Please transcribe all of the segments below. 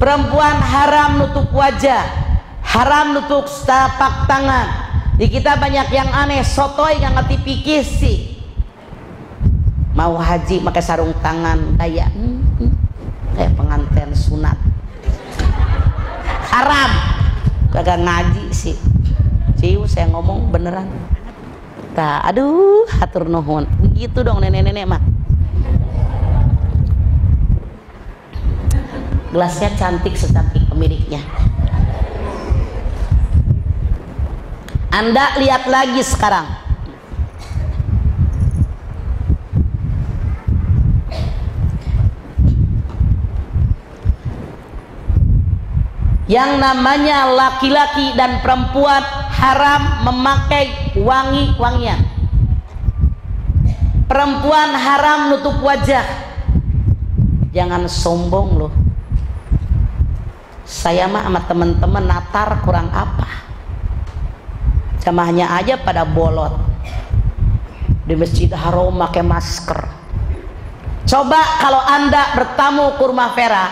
Perempuan haram nutup wajah, haram nutup tapak tangan. Di kita banyak yang aneh, sotoy nggak ngerti pikir sih. Mau haji pakai sarung tangan kayak kayak pengantin sunat. Haram. Kagak ngaji sih. Ciu saya ngomong beneran. Tah, aduh, hatur nuhun. Gitu dong nenek-nenek mah. Gelasnya cantik secantik pemiliknya. Anda lihat lagi sekarang. Yang namanya laki-laki dan perempuan haram memakai wangi-wangian. Perempuan haram nutup wajah. Jangan sombong loh. Saya mah sama teman-teman natar kurang apa, jamaahnya aja pada bolot di Masjid Haram pakai masker. Coba kalau Anda bertamu ke rumah Vera,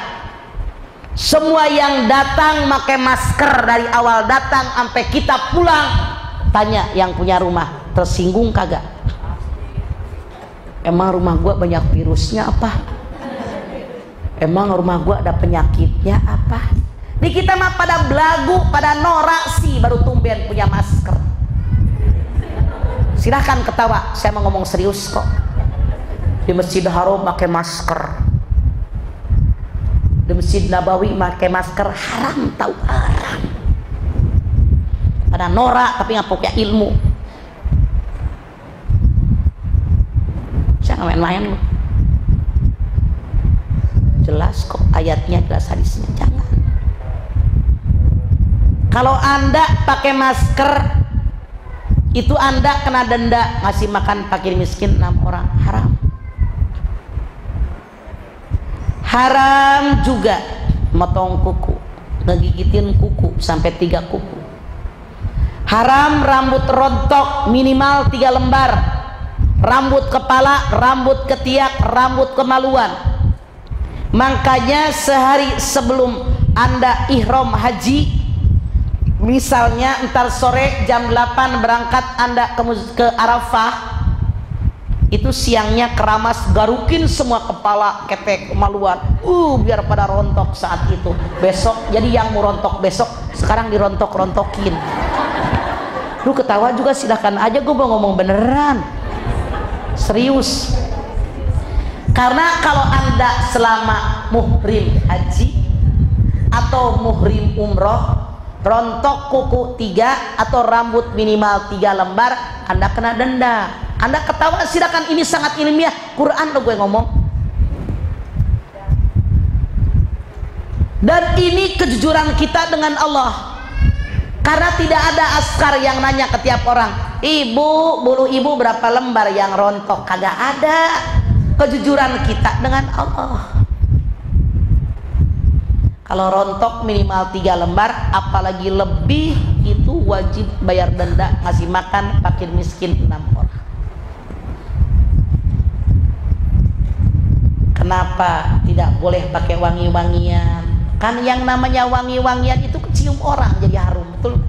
semua yang datang pakai masker dari awal datang sampai kita pulang, tanya yang punya rumah, tersinggung kagak? Emang rumah gua banyak virusnya apa? Emang rumah gua ada penyakitnya apa? Di kita mah pada belagu, pada norak sih baru tumben punya masker. Silahkan ketawa, saya mau ngomong serius kok. Di Masjid Haram pakai masker, di Masjid Nabawi pakai masker, haram, tahu haram. Pada norak tapi nggak punya ilmu. Saya nggak main-main loh. Jelas kok ayatnya, jelas hadisnya, jangan. Kalau Anda pakai masker itu Anda kena denda, ngasih makan fakir miskin 6 orang, haram. Haram juga motong kuku, ngegigitin kuku sampai 3 kuku. Haram rambut rontok minimal 3 lembar. Rambut kepala, rambut ketiak, rambut kemaluan. Makanya sehari sebelum Anda ihram haji, misalnya ntar sore jam 8 berangkat Anda ke Arafah, itu siangnya keramas garukin semua kepala, ketek, kemaluan, biar pada rontok saat itu. Besok jadi yang mau rontok besok sekarang dirontok-rontokin. Lu ketawa juga silahkan aja, gue mau ngomong beneran serius. Karena kalau Anda selama muhrim haji atau muhrim umroh, rontok kuku 3 atau rambut minimal 3 lembar, Anda kena denda. Anda ketawa silakan, ini sangat ilmiah, Quran lo gue ngomong. Dan ini kejujuran kita dengan Allah. Karena tidak ada askar yang nanya ke tiap orang, ibu, bulu ibu berapa lembar yang rontok, kagak ada. Kejujuran kita dengan Allah. Kalau rontok minimal 3 lembar, apalagi lebih, itu wajib bayar denda, ngasih makan fakir miskin 6 orang. Kenapa tidak boleh pakai wangi-wangian? Kan yang namanya wangi-wangian itu kecium orang jadi harum, betul?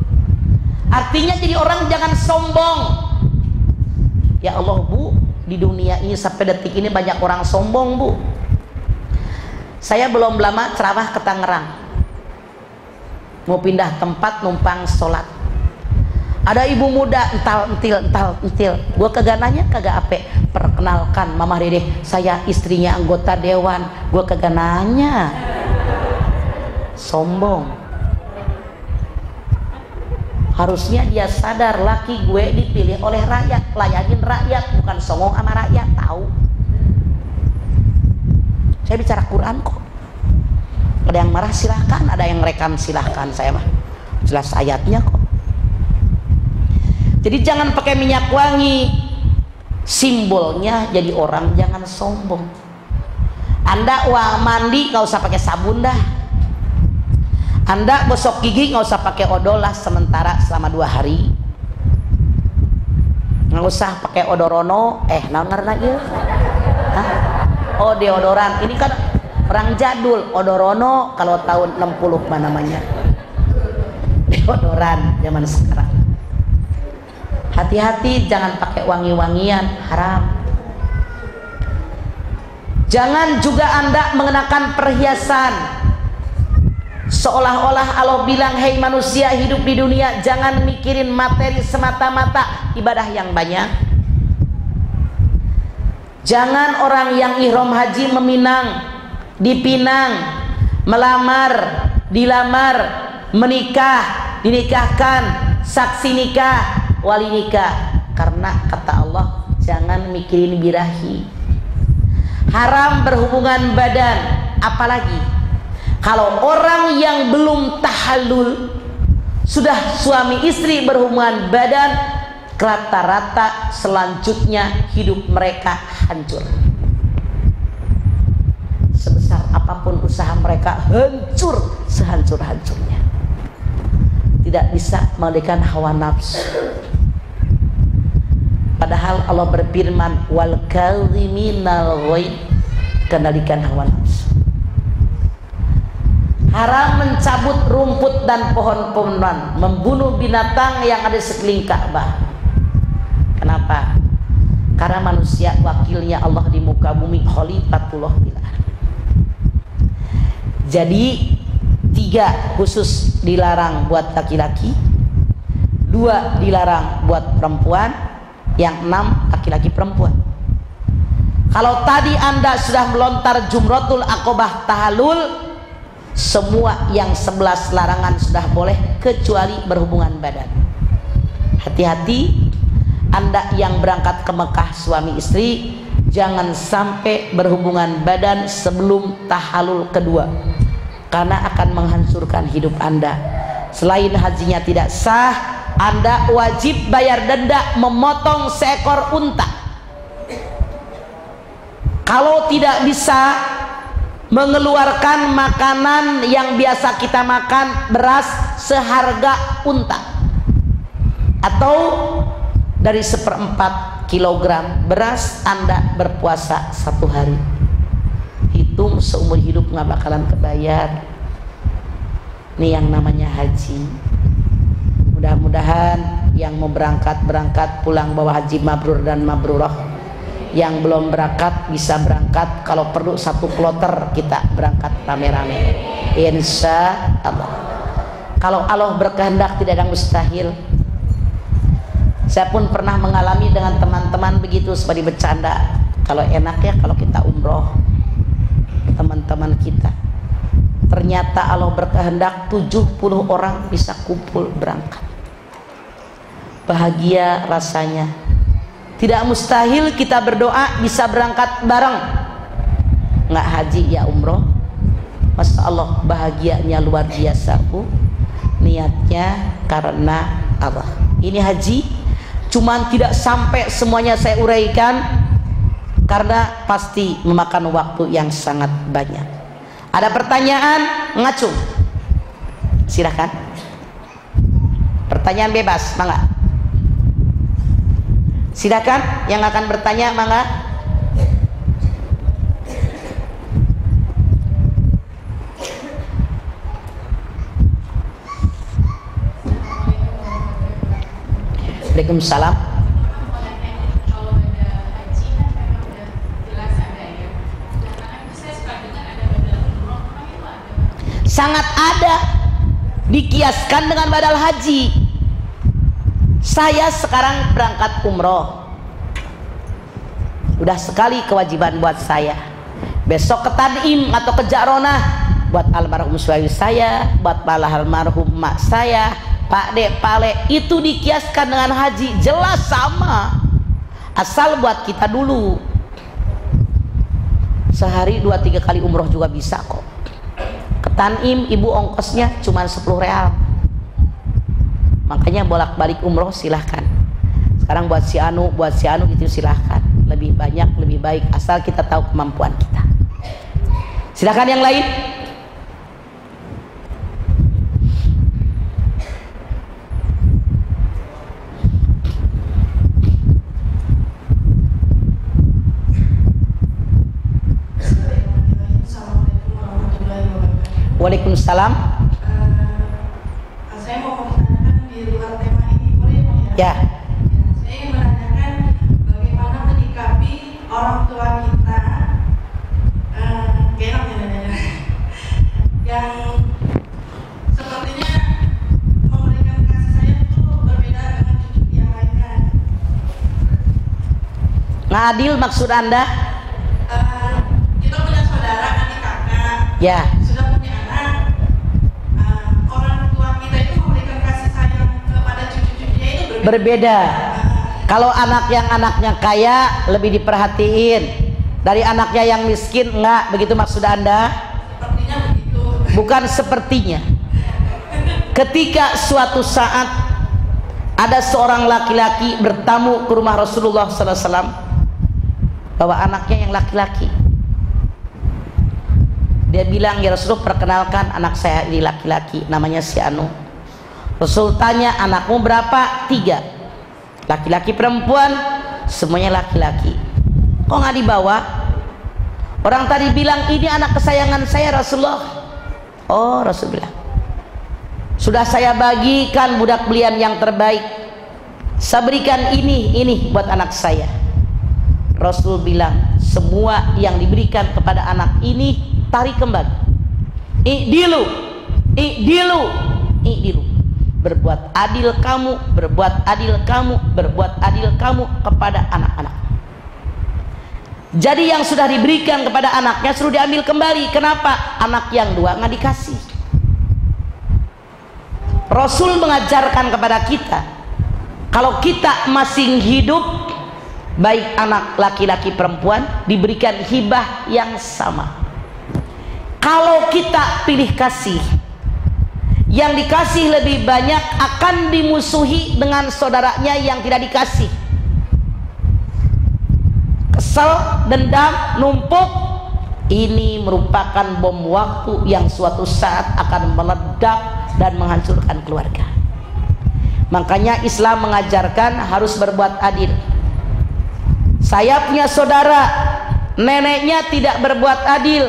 Artinya jadi orang jangan sombong. Ya Allah Bu, di dunia ini sampai detik ini banyak orang sombong Bu. Saya belum lama ceramah ke Tangerang, mau pindah tempat numpang sholat. Ada ibu muda entil, gue kagak nanya, kagak ape, perkenalkan Mama Dede, saya istrinya anggota dewan. Gue kagak nanya, sombong. Harusnya dia sadar, laki gue dipilih oleh rakyat, layanin rakyat, bukan songong sama rakyat, tahu. Saya bicara Quran kok. Ada yang marah silahkan, ada yang rekam silahkan, saya mah jelas ayatnya kok. Jadi jangan pakai minyak wangi, simbolnya jadi orang jangan sombong. Anda mandi nggak usah pakai sabun dah. Anda gosok gigi nggak usah pakai odol lah sementara selama 2 hari. Nggak usah pakai odorono, naon ngaranna ieu? Oh deodoran, ini kan orang jadul odorono kalau tahun 60 mana namanya deodoran zaman sekarang. Hati-hati jangan pakai wangi-wangian, haram. Jangan juga Anda mengenakan perhiasan seolah-olah Allah bilang, hei manusia hidup di dunia jangan mikirin materi semata-mata, ibadah yang banyak. Jangan orang yang ihram haji meminang, dipinang, melamar, dilamar, menikah, dinikahkan, saksi nikah, wali nikah. Karena kata Allah jangan mikirin birahi. Haram berhubungan badan, apalagi kalau orang yang belum tahallul sudah suami istri berhubungan badan, rata-rata selanjutnya hidup mereka hancur. Sebesar apapun usaha mereka hancur sehancur-hancurnya. Tidak bisa mengendalikan hawa nafsu. Padahal Allah berfirman wal kadhiminal ghaidh, kendalikan hawa nafsu. Haram mencabut rumput dan pohon-pohonan, membunuh binatang yang ada sekeliling Ka'bah. Kenapa? Karena manusia wakilnya Allah di muka bumi, khalifatullah fil ardh. Jadi 3 khusus dilarang buat laki-laki, 2 dilarang buat perempuan, yang 6 laki-laki perempuan. Kalau tadi Anda sudah melontar jumratul aqobah tahallul, semua yang 11 larangan sudah boleh kecuali berhubungan badan. Hati-hati Anda yang berangkat ke Mekah suami istri, jangan sampai berhubungan badan sebelum tahallul kedua, karena akan menghancurkan hidup Anda. Selain hajinya tidak sah, Anda wajib bayar denda memotong seekor unta. Kalau tidak bisa mengeluarkan makanan yang biasa kita makan, beras seharga unta, atau dari 1/4 kilogram beras Anda berpuasa 1 hari. Hitung seumur hidup nggak bakalan kebayar. Ini yang namanya haji. Mudah-mudahan yang mau berangkat pulang bawa haji mabrur dan mabrurah. Yang belum berangkat bisa berangkat, kalau perlu 1 kloter kita berangkat rame-rame, insya Allah. Kalau Allah berkehendak tidak ada mustahil. Saya pun pernah mengalami dengan teman-teman begitu seperti bercanda. Kalau enak ya kalau kita umroh teman-teman kita, ternyata Allah berkehendak 70 orang bisa kumpul berangkat. Bahagia rasanya. Tidak mustahil kita berdoa bisa berangkat bareng, nggak haji ya umroh. Masya Allah bahagianya luar biasa Bu. Niatnya karena Allah. Ini haji cuman tidak sampai semuanya saya uraikan, karena pasti memakan waktu yang sangat banyak. Ada pertanyaan ngacung, silahkan. Pertanyaan bebas, mangga. Silakan yang akan bertanya, mangga. Waalaikumsalam. Sangat ada, dikiaskan dengan badal haji. Saya sekarang berangkat umroh, udah sekali kewajiban buat saya. Besok ke Tanim atau ke Ja'ronah buat almarhum suami saya, buat almarhum mak saya, Pak Dek, Pak Le, itu dikiaskan dengan haji, jelas sama. Asal buat kita dulu. Sehari 2-3 kali umroh juga bisa kok. Ke Tanim ibu ongkosnya cuma 10 real. Makanya bolak-balik umroh silahkan. Sekarang buat si anu gitu silahkan. Lebih banyak lebih baik, asal kita tahu kemampuan kita. Silahkan yang lain. Waalaikumsalam. Saya mau menanyakan di luar tema ini, boleh ya? Ya. Saya ingin menanyakan bagaimana menyikapi orang tua kita, yang sepertinya memberikan kasih sayang itu berbeda dengan cucu yang lainnya. Ngadil maksud Anda? Kita punya saudara, adik kakak. Ya. Sudah punya anak. Orang tua kita itu memberikan kasih sayang kepada cucu-cucunya itu Berbeda. Kalau anak yang anaknya kaya lebih diperhatiin, dari anaknya yang miskin enggak, begitu maksud Anda? Sepertinya begitu. Bukan sepertinya. Ketika suatu saat ada seorang laki-laki bertamu ke rumah Rasulullah SAW, bawa anaknya yang laki-laki. Dia bilang, ya Rasulullah, perkenalkan anak saya ini laki-laki, namanya si Anu. Rasul tanya, anakmu berapa? 3. Laki-laki perempuan, semuanya laki-laki. Kok nggak dibawa? Orang tadi bilang ini anak kesayangan saya Rasulullah. Oh, Rasul bilang, sudah saya bagikan budak belian yang terbaik. Saya berikan ini buat anak saya. Rasul bilang, semua yang diberikan kepada anak ini tarik kembali. I'dilu. Berbuat adil kamu, berbuat adil kamu, berbuat adil kamu kepada anak-anak. Jadi yang sudah diberikan kepada anaknya suruh diambil kembali. Kenapa? Anak yang 2 nggak dikasih. Rasul mengajarkan kepada kita, kalau kita masih hidup, baik anak laki-laki perempuan diberikan hibah yang sama. Kalau kita pilih kasih, yang dikasih lebih banyak akan dimusuhi dengan saudaranya yang tidak dikasih. Kesel, dendam, numpuk, ini merupakan bom waktu yang suatu saat akan meledak dan menghancurkan keluarga. Makanya Islam mengajarkan harus berbuat adil. Saya punya saudara, neneknya tidak berbuat adil.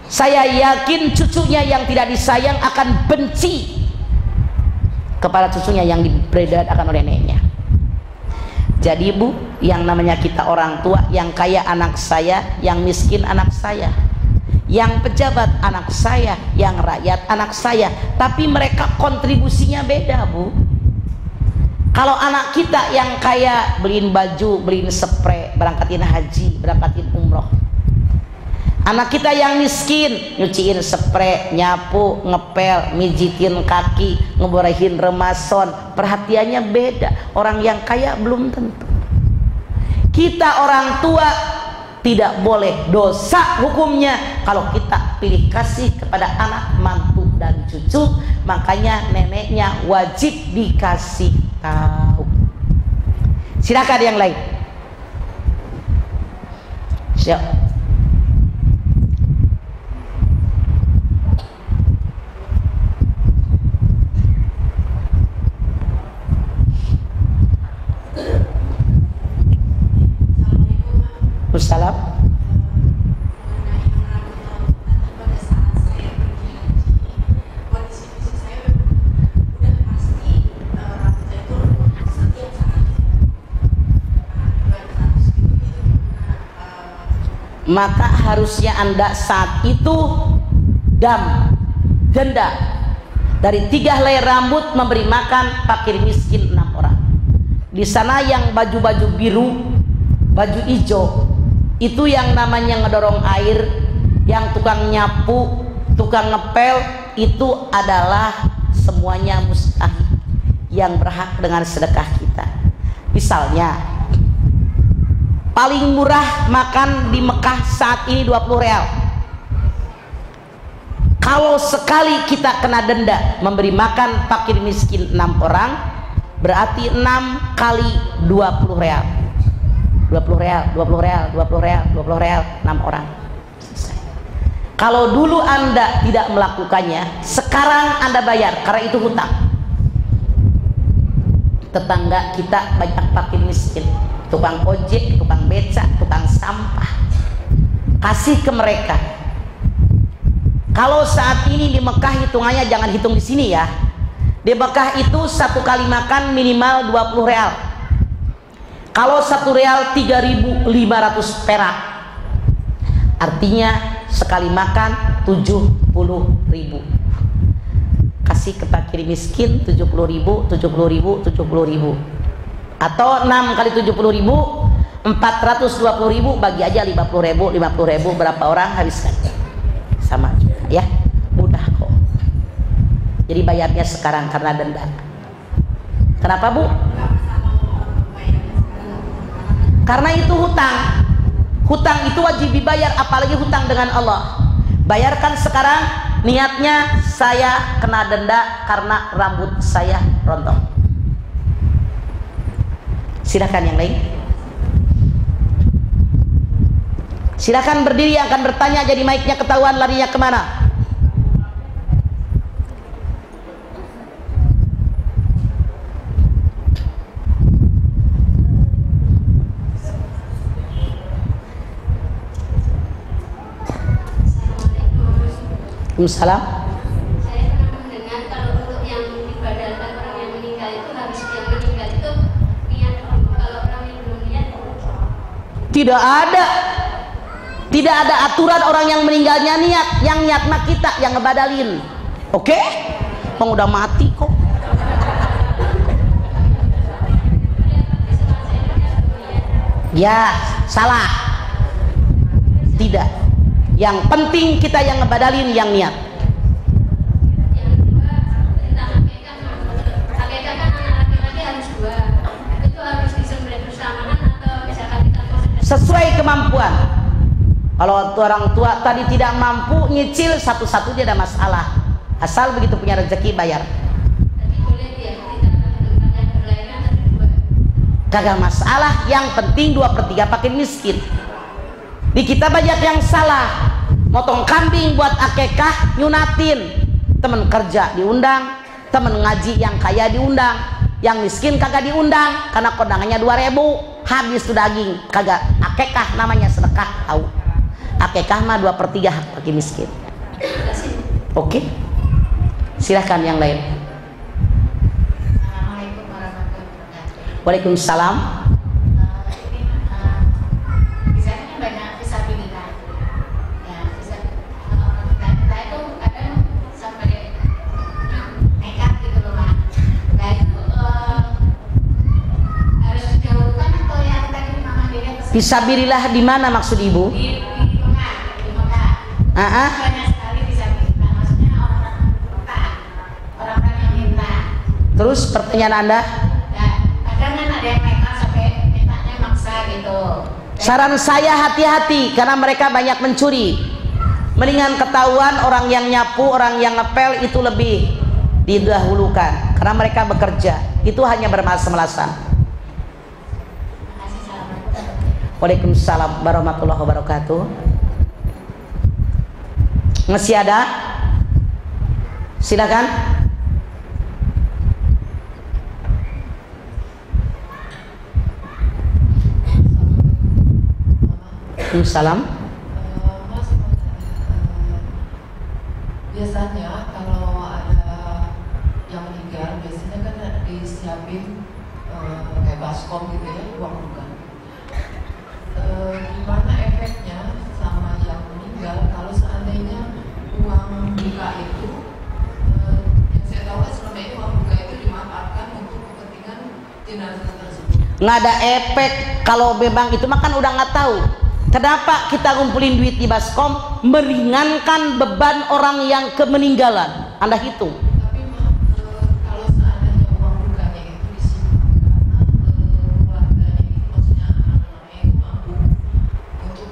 Saya yakin cucunya yang tidak disayang akan benci kepada cucunya yang dibedakan oleh neneknya. Jadi Bu, yang namanya kita orang tua, yang kaya anak saya, yang miskin anak saya, yang pejabat anak saya, yang rakyat anak saya, tapi mereka kontribusinya beda Bu. Kalau anak kita yang kaya beliin baju, beliin spray, berangkatin haji, berangkatin umroh. Anak kita yang miskin nyuciin spray, nyapu, ngepel, mijitin kaki, ngeborehin remason, perhatiannya beda. Orang yang kaya belum tentu. Kita orang tua tidak boleh dosa hukumnya kalau kita pilih kasih kepada anak, mantu dan cucu. Makanya neneknya wajib dikasih tahu. Silakan yang lain. Siap. Salam. Maka harusnya Anda saat itu denda dari 3 helai rambut memberi makan fakir miskin 6 orang. Di sana yang baju-baju biru, baju hijau, itu yang namanya ngedorong air, yang tukang nyapu, tukang ngepel, itu adalah semuanya mustahil, yang berhak dengan sedekah kita. Misalnya paling murah makan di Mekah saat ini 20 real. Kalau sekali kita kena denda memberi makan fakir miskin 6 orang, berarti 6 kali 20 real. 20 real, 20 real, 20 real, 20 real, 6 orang. Selesai. Kalau dulu Anda tidak melakukannya, sekarang Anda bayar karena itu hutang. Tetangga kita banyak fakir miskin, tukang ojek, tukang beca, tukang sampah. Kasih ke mereka. Kalau saat ini di Mekah hitungannya jangan hitung di sini ya. Di Mekah itu satu kali makan minimal 20 real. Kalau 1 real 3.500 perak. Artinya sekali makan 70.000. Kasih ke fakir miskin 70.000, 70.000, 70.000. Atau 6 kali 70.000, 420.000, bagi aja 50.000, 50.000 berapa orang habiskan. Sama juga ya, mudah kok. Jadi bayarnya sekarang karena denda. Kenapa Bu? Karena itu hutang. Hutang itu wajib dibayar, apalagi hutang dengan Allah. Bayarkan sekarang, niatnya saya kena denda karena rambut saya rontok. Silakan yang lain. Silakan berdiri yang akan bertanya, jadi mic-nya ketahuan larinya kemana. Waalaikumsalam. Saya pernah mendengar kalau untuk yang dibadalkan orang yang meninggal itu harus yang meninggal itu niat dulu. Kalau orang yang belum niat Tidak ada aturan orang yang meninggalnya niat. Yang niat mah kita yang ngebadalin. Oke? Bang udah mati kok. Ya, salah. Tidak. Yang penting kita yang ngebadalin yang niat. yang kedua tentang akikah kan anak laki-laki harus 2. Itu harus disembelih bersamaan atau misalkan kita Sesuai kemampuan. Kalau orang tua tadi tidak mampu nyicil satu-satu dia ada masalah. Asal begitu punya rezeki bayar. Tapi boleh dia kita menentukan yang berlainan tapi 2. Kagak masalah, yang penting 2/3 pakai miskin. Di kita banyak yang salah. Motong kambing buat akekah nyunatin. Temen kerja diundang, temen ngaji yang kaya diundang, yang miskin kagak diundang karena kondangannya 2.000, habis tuh daging. Kagak akekah namanya sedekah, tahu. Akekah mah 2/3 hak bagi miskin. Oke. Silahkan yang lain. Assalamualaikum warahmatullahi wabarakatuh. Waalaikumsalam. Di sana kan banyak disabilitas. Ya, kita itu kadang sampai nekat gitu loh, Pak. Nah itu harus dijauhkan atau yang tadi Mama Dede pesan Fisabilillah di mana maksud Ibu? di Mekah. Banyak sekali disabilitas. Maksudnya orang-orang kota, orang-orang yang minta. Terus pertanyaan Anda? Nah, kadang kan ada yang nekat sampai mintanya maksa gitu. Saran saya hati-hati karena mereka banyak mencuri. Mendingan ketahuan orang yang nyapu, orang yang ngepel itu lebih didahulukan karena mereka bekerja. Itu hanya bermalas-malasan. Makasih, assalamualaikum. Waalaikumsalam warahmatullahi wabarakatuh. Masih ada? Silakan. Waalaikumsalam. Mas, biasanya kalau ada yang meninggal, biasanya kan disiapin kayak baskom gitu ya, uang duka. Gimana efeknya sama yang meninggal kalau seandainya uang duka itu, yang saya tahu kan selama ini uang duka itu dimanfaatkan untuk kepentingan jenazah tersebut. Nggak ada efek kalau memang itu makan udah nggak tahu. Kenapa kita ngumpulin duit di baskom? Meringankan beban orang yang kemeninggalan. Anda hitung. Tapi kalau seandainya uang dukanya itu disimpan karena keluarganya itu maksudnya anak-anaknya itu mampu untuk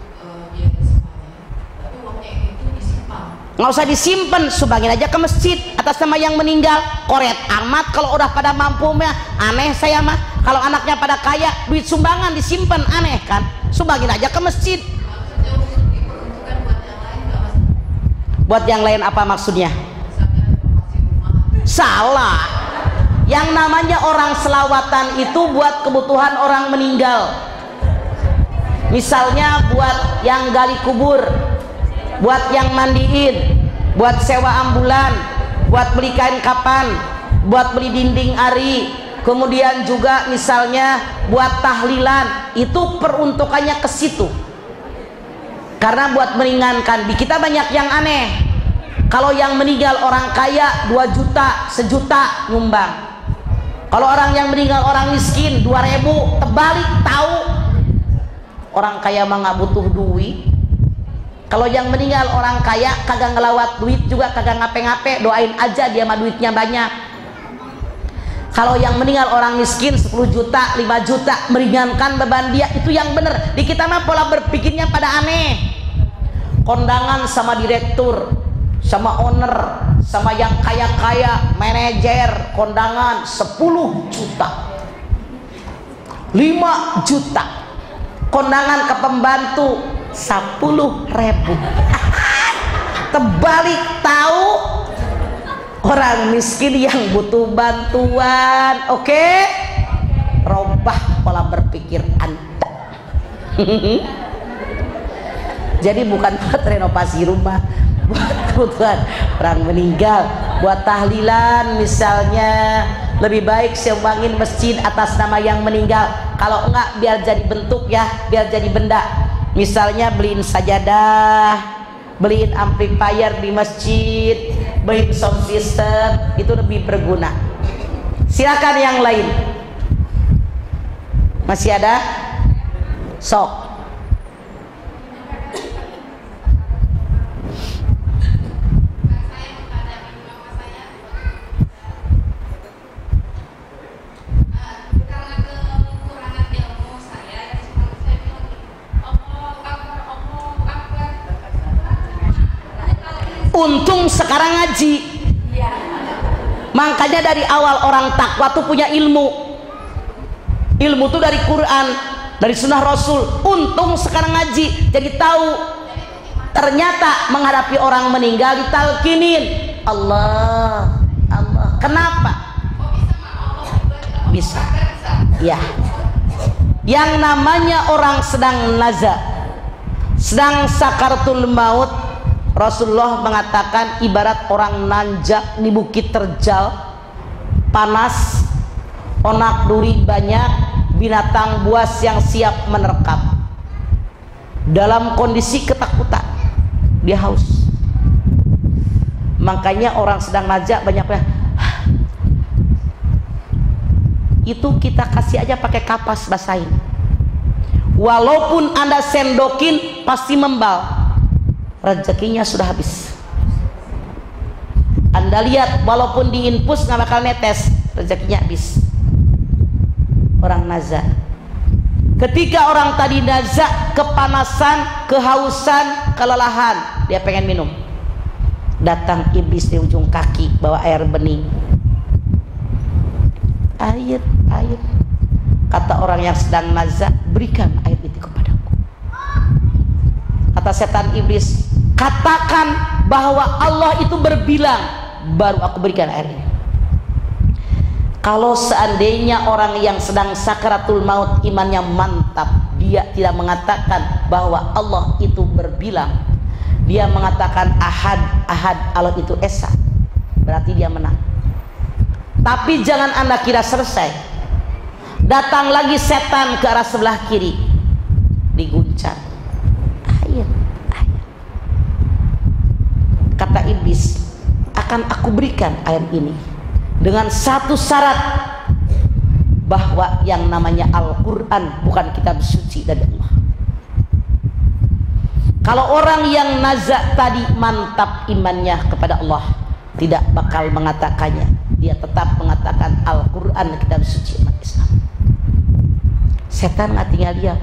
biaya semuanya, tapi uangnya itu disimpan. Nggak usah disimpan, sumbangin aja ke masjid atas nama yang meninggal. Koret amat kalau udah pada mampu mah. Aneh saya mah kalau anaknya pada kaya, duit sumbangan disimpan, aneh kan? Sumbangin aja ke masjid. Maksudnya untuk diperuntukkan buat yang lain nggak mas? Buat yang lain apa maksudnya? Misalnya renovasi rumah. Salah. Yang namanya orang selawatan itu buat kebutuhan orang meninggal. Misalnya buat yang gali kubur, buat yang mandiin, buat sewa ambulan, buat beli kain kapan, buat beli dinding ari, kemudian juga misalnya buat tahlilan, itu peruntukannya ke situ. Karena buat meringankan. Di kita banyak yang aneh. Kalau yang meninggal orang kaya 2 juta, 1 juta nyumbang. Kalau orang yang meninggal orang miskin 2.000, terbalik. Tahu orang kaya mah nggak butuh duit. Kalau yang meninggal orang kaya kagak ngelawat duit juga, kagak ngape-ngape, doain aja dia mah duitnya banyak. Kalau yang meninggal orang miskin 10 juta, 5 juta, meringankan beban dia, itu yang benar. Di kita mah pola berpikirnya pada aneh. Kondangan sama direktur, sama owner, sama yang kaya-kaya, manajer, kondangan 10 juta, 5 juta. Kondangan ke pembantu 10.000. Terbalik. Tahu orang miskin yang butuh bantuan. Oke? Robah pola berpikir Anda. Jadi bukan buat renovasi rumah, buat kebutuhan orang meninggal, buat tahlilan misalnya, lebih baik sumbangin masjid atas nama yang meninggal. Kalau enggak biar jadi bentuk ya, biar jadi benda. Misalnya beliin sajadah, beliin amplifier di masjid, beliin sound system, itu lebih berguna. Silakan yang lain. Masih ada? Sok. Untung sekarang ngaji. Makanya dari awal orang takwa tuh punya ilmu. Ilmu tuh dari Quran, dari sunnah Rasul. Untung sekarang ngaji, jadi tahu. Ternyata menghadapi orang meninggal ditalkinin Allah, Allah. Kenapa? Bisa. Ya. Yang namanya orang sedang naza, sedang sakaratul maut, Rasulullah mengatakan ibarat orang nanjak di bukit terjal, panas, onak duri banyak, binatang buas yang siap menerkam. Dalam kondisi ketakutan, dia haus. Makanya orang sedang najak banyaknya. Itu kita kasih aja pakai kapas basahin. Walaupun Anda sendokin pasti membal. Rezekinya sudah habis. Anda lihat walaupun diinfus nggak bakal netes, rezekinya habis. Orang nazar. Ketika orang tadi nazar, kepanasan, kehausan, kelelahan, dia pengen minum. Datang iblis di ujung kaki bawa air bening. Air, air. Kata orang yang sedang nazar, berikan air itu kepadaku. Kata setan iblis, katakan bahwa Allah itu berbilang, baru aku berikan air ini. Kalau seandainya orang yang sedang sakaratul maut imannya mantap, dia tidak mengatakan bahwa Allah itu berbilang, dia mengatakan ahad, ahad, Allah itu esa, berarti dia menang. Tapi jangan Anda kira selesai. Datang lagi setan ke arah sebelah kiri, diguncang. Air, air. Kata iblis, akan aku berikan air ini dengan satu syarat, bahwa yang namanya Al-Quran bukan kitab suci dari Allah. Kalau orang yang nazak tadi mantap imannya kepada Allah, tidak bakal mengatakannya. Dia tetap mengatakan Al-Quran kitab suci umat Islam. Setan nggak tinggal dia,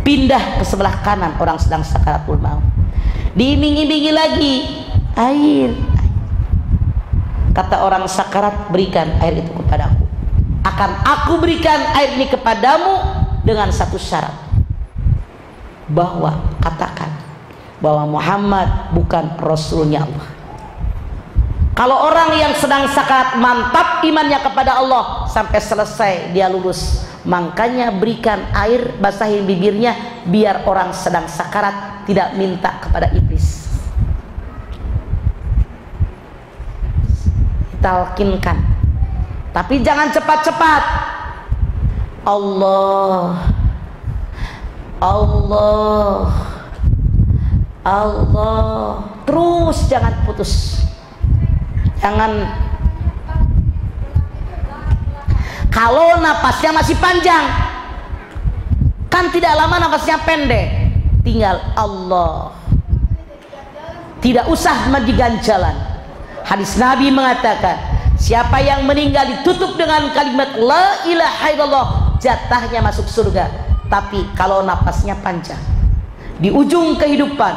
pindah ke sebelah kanan orang sedang sakaratul maut, diiming-imingi lagi air. Kata orang sakarat, berikan air itu kepadaku, akan aku berikan air ini kepadamu dengan satu syarat, bahwa katakan bahwa Muhammad bukan Rasulnya Allah. Kalau orang yang sedang sakarat mantap imannya kepada Allah sampai selesai dia lulus, makanya berikan air, basahin bibirnya biar orang sedang sakarat tidak minta kepada iblis. talkinkan, tapi jangan cepat-cepat. Allah, Allah, Allah, terus jangan putus. Jangan. Kalau napasnya masih panjang, kan tidak lama napasnya pendek, tinggal Allah, tidak usah diganjalan. Hadis Nabi mengatakan, siapa yang meninggal ditutup dengan kalimat la ilaha illallah, jatahnya masuk surga. Tapi kalau napasnya panjang, di ujung kehidupan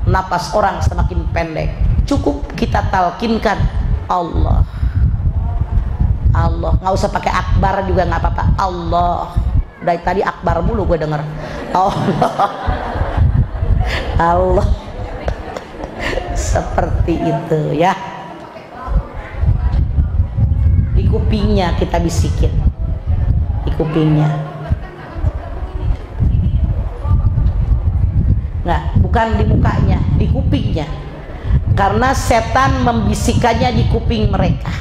napas orang semakin pendek, cukup kita talkinkan Allah, Allah, nggak usah pakai akbar juga nggak apa-apa. Allah, dari tadi akbar mulu gue denger. Allah, Allah, seperti itu ya. Di kupingnya kita bisikin, di kupingnya. Nggak, bukan di mukanya, di kupingnya. Karena setan membisikannya di kuping mereka.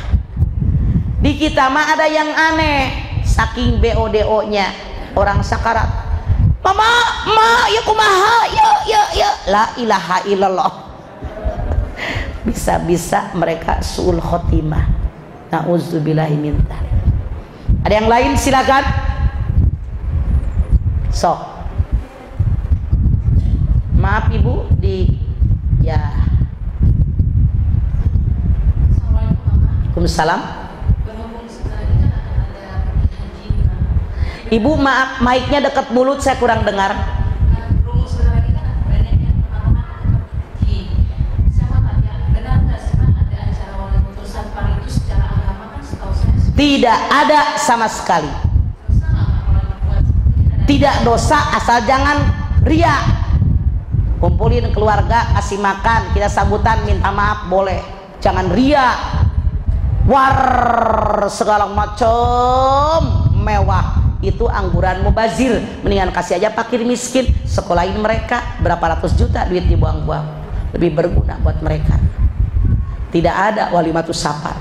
Di kita mah ada yang aneh, saking BODO-nya orang sakarat. Mama, ma, ya kumaha, ya, la ilaha illallah. Bisa-bisa mereka suul khotimah. Nauzubillahi min dzalik. Ada yang lain silakan. Sok. Maaf Ibu ya. Waalaikumsalam. Ibu maaf, mic-nya dekat mulut, saya kurang dengar. Tidak ada sama sekali. Tidak dosa asal jangan ria. Kumpulin keluarga, kasih makan, kita sambutan, minta maaf boleh. Jangan ria. War segala macam mewah. Itu angguran mubazir. Mendingan kasih aja fakir miskin, sekolahin mereka, berapa ratus juta duit dibuang-buang. Lebih berguna buat mereka. Tidak ada walimatus safar.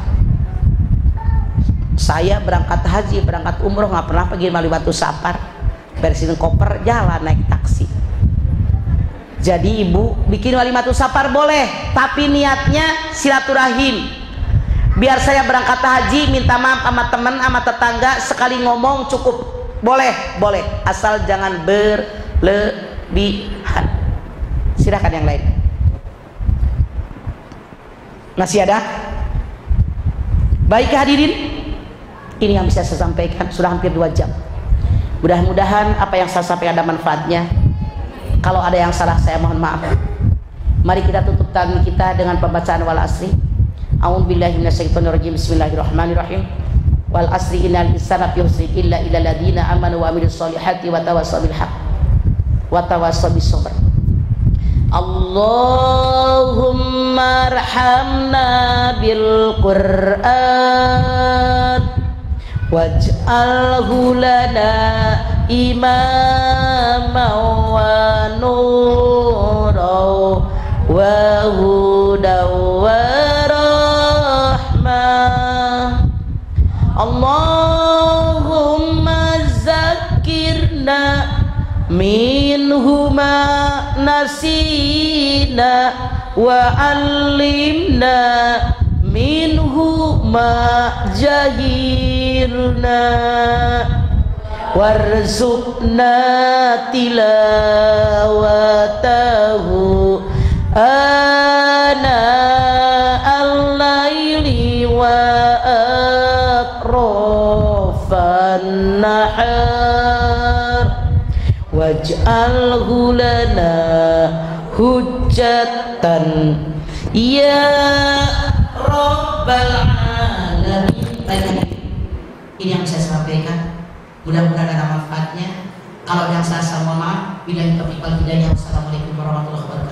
Saya berangkat haji, berangkat umroh nggak pernah pergi walimatus safar. Bersihin koper, jalan naik taksi. Jadi ibu bikin walimatus safar boleh, tapi niatnya silaturahim. Biar saya berangkat haji, minta maaf sama teman, sama tetangga, sekali ngomong cukup. Boleh, asal jangan berlebihan. Silakan yang lain. Masih ada? Baik hadirin, ini yang bisa saya sampaikan, sudah hampir 2 jam. Mudah-mudahan apa yang saya sampaikan ada manfaatnya. Kalau ada yang salah saya mohon maaf. Mari kita tutup tangan kita dengan pembacaan wal asri. A'udzubillahi minasyaitonirrajim. Bismillahirrahmanirrahim. Wal asri innal insana fi khusrin illa illal ladzina amanu wa amilus solihati wa tawassaw bil haqq wa tawassaw bis sabr. Allahumma arhamna bil Qur'an waj'alhu lana imaman wa nuran wa hudan wa rahmah. Allahumma zakirna minhu ma nasina wa allimna minhu ma jahilna warzuqna tilawatahu ana al-laili wa atrafan nahar waj'alhu lana hujjatan ya rabbal alamin. Ini yang saya sampaikan, mudah-mudahan ada manfaatnya. Kalau yang saya mohon maaf. Billahi taufiq wal hidayah. Wassalamualaikum warahmatullahi wabarakatuh.